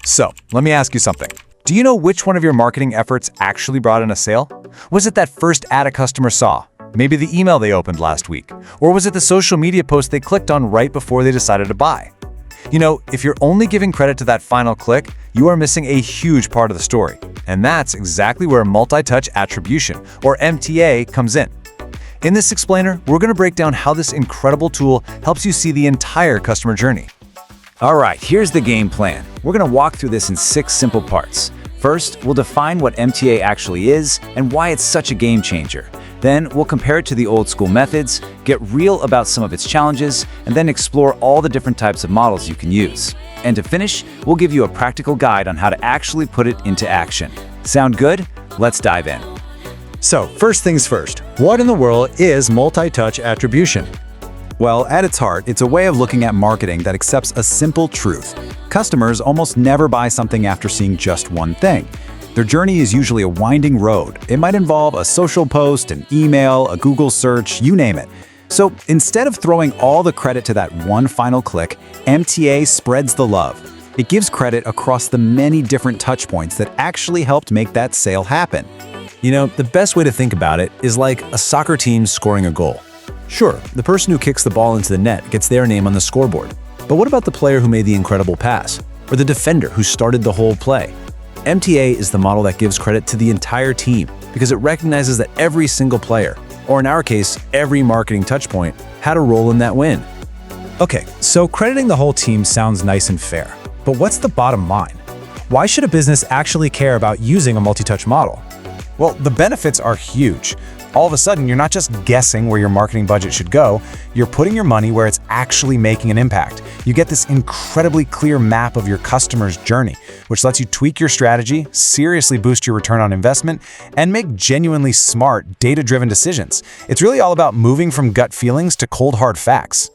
So, let me ask you something. Do you know which one of your marketing efforts actually brought in a sale? Was it that first ad a customer saw? Maybe the email they opened last week? Or was it the social media post they clicked on right before they decided to buy? You know, if you're only giving credit to that final click, you are missing a huge part of the story. And that's exactly where multi-touch attribution, or MTA, comes in. In this explainer, we're going to break down how this incredible tool helps you see the entire customer journey. All right, here's the game plan. We're going to walk through this in 6 simple parts. First, we'll define what MTA actually is and why it's such a game changer. Then, we'll compare it to the old school methods, get real about some of its challenges, and then explore all the different types of models you can use. And to finish, we'll give you a practical guide on how to actually put it into action. Sound good? Let's dive in. So, first things first, what in the world is multi-touch attribution? Well, at its heart, it's a way of looking at marketing that accepts a simple truth. Customers almost never buy something after seeing just one thing. Their journey is usually a winding road. It might involve a social post, an email, a Google search, you name it. So instead of throwing all the credit to that one final click, MTA spreads the love. It gives credit across the many different touch points that actually helped make that sale happen. You know, the best way to think about it is like a soccer team scoring a goal. Sure, the person who kicks the ball into the net gets their name on the scoreboard. But what about the player who made the incredible pass? Or the defender who started the whole play? MTA is the model that gives credit to the entire team because it recognizes that every single player, or in our case, every marketing touchpoint, had a role in that win. Okay, so crediting the whole team sounds nice and fair. But what's the bottom line? Why should a business actually care about using a multi-touch model? Well, the benefits are huge. All of a sudden, you're not just guessing where your marketing budget should go, you're putting your money where it's actually making an impact. You get this incredibly clear map of your customer's journey, which lets you tweak your strategy, seriously boost your return on investment, and make genuinely smart, data-driven decisions. It's really all about moving from gut feelings to cold, hard facts.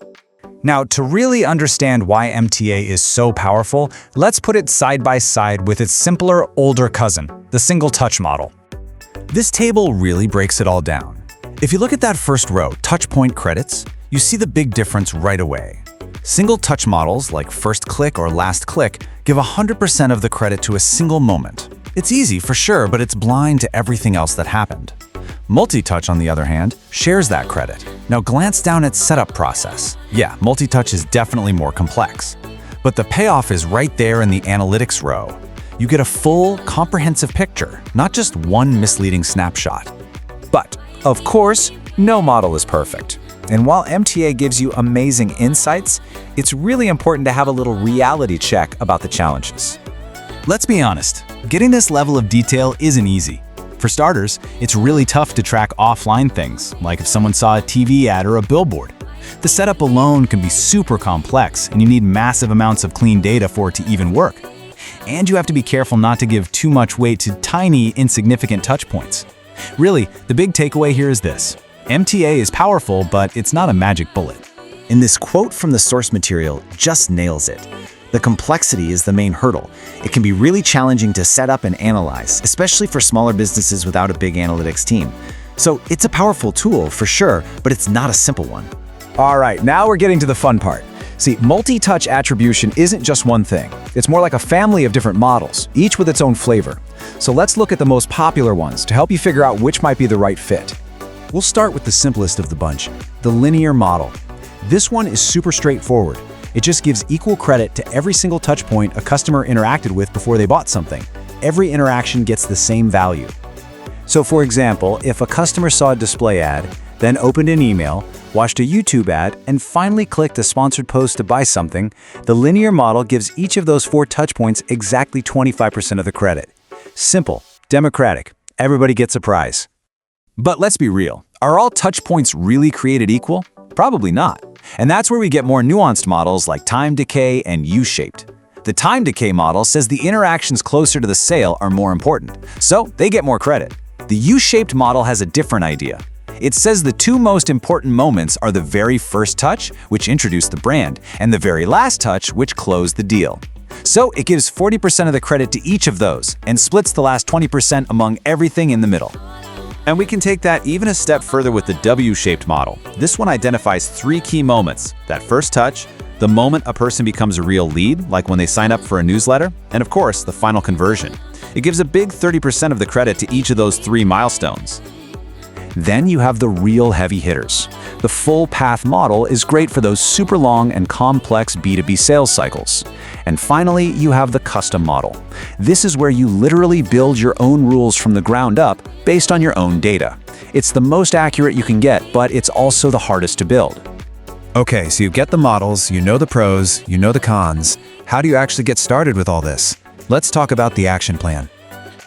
Now, to really understand why MTA is so powerful, let's put it side by side with its simpler, older cousin, the single-touch model. This table really breaks it all down. If you look at that first row, touchpoint credits, you see the big difference right away. Single-touch models, like first click or last click, give 100% of the credit to a single moment. It's easy for sure, but it's blind to everything else that happened. Multi-touch, on the other hand, shares that credit. Now glance down its setup process. Yeah, multi-touch is definitely more complex. But the payoff is right there in the analytics row. You get a full, comprehensive picture, not just one misleading snapshot. But, of course, no model is perfect. And while MTA gives you amazing insights, it's really important to have a little reality check about the challenges. Let's be honest, getting this level of detail isn't easy. For starters, it's really tough to track offline things, like if someone saw a TV ad or a billboard. The setup alone can be super complex, and you need massive amounts of clean data for it to even work. And you have to be careful not to give too much weight to tiny, insignificant touch points. Really, the big takeaway here is this. MTA is powerful, but it's not a magic bullet. And this quote from the source material just nails it. The complexity is the main hurdle. It can be really challenging to set up and analyze, especially for smaller businesses without a big analytics team. So it's a powerful tool for sure, but it's not a simple one. All right, now we're getting to the fun part. See, multi-touch attribution isn't just one thing. It's more like a family of different models, each with its own flavor. So let's look at the most popular ones to help you figure out which might be the right fit. We'll start with the simplest of the bunch, the linear model. This one is super straightforward. It just gives equal credit to every single touch point a customer interacted with before they bought something. Every interaction gets the same value. So for example, if a customer saw a display ad, then opened an email, watched a YouTube ad, and finally clicked a sponsored post to buy something, the linear model gives each of those 4 touch points exactly 25% of the credit. Simple, democratic, everybody gets a prize. But let's be real, are all touch points really created equal? Probably not. And that's where we get more nuanced models like time decay and U-shaped. The time decay model says the interactions closer to the sale are more important, so they get more credit. The U-shaped model has a different idea. It says the 2 most important moments are the very first touch, which introduced the brand, and the very last touch, which closed the deal. So it gives 40% of the credit to each of those, and splits the last 20% among everything in the middle. And we can take that even a step further with the W-shaped model. This one identifies 3 key moments: that first touch, the moment a person becomes a real lead, like when they sign up for a newsletter, and of course, the final conversion. It gives a big 30% of the credit to each of those 3 milestones. Then you have the real heavy hitters. The full path model is great for those super long and complex B2B sales cycles. And finally, you have the custom model. This is where you literally build your own rules from the ground up based on your own data. It's the most accurate you can get, but it's also the hardest to build. Okay, so you get the models, you know the pros, you know the cons. How do you actually get started with all this? Let's talk about the action plan.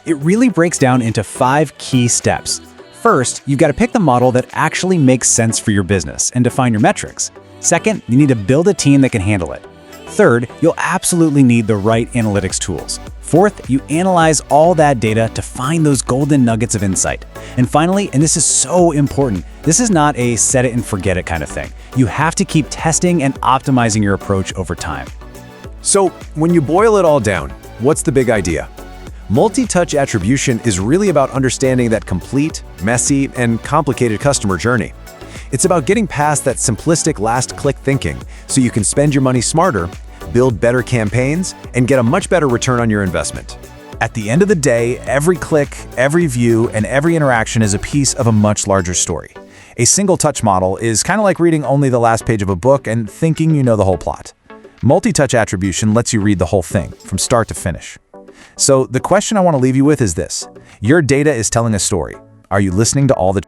It really breaks down into 5 key steps. First, you've got to pick the model that actually makes sense for your business and define your metrics. Second, you need to build a team that can handle it. Third, you'll absolutely need the right analytics tools. Fourth, you analyze all that data to find those golden nuggets of insight. And finally, and this is so important, this is not a set it and forget it kind of thing. You have to keep testing and optimizing your approach over time. So, when you boil it all down, what's the big idea? Multi-touch attribution is really about understanding that complete, messy, and complicated customer journey. It's about getting past that simplistic last-click thinking so you can spend your money smarter, build better campaigns, and get a much better return on your investment. At the end of the day, every click, every view, and every interaction is a piece of a much larger story. A single touch model is kind of like reading only the last page of a book and thinking you know the whole plot. Multi-touch attribution lets you read the whole thing, from start to finish. So the question I want to leave you with is this: your data is telling a story. Are you listening to all the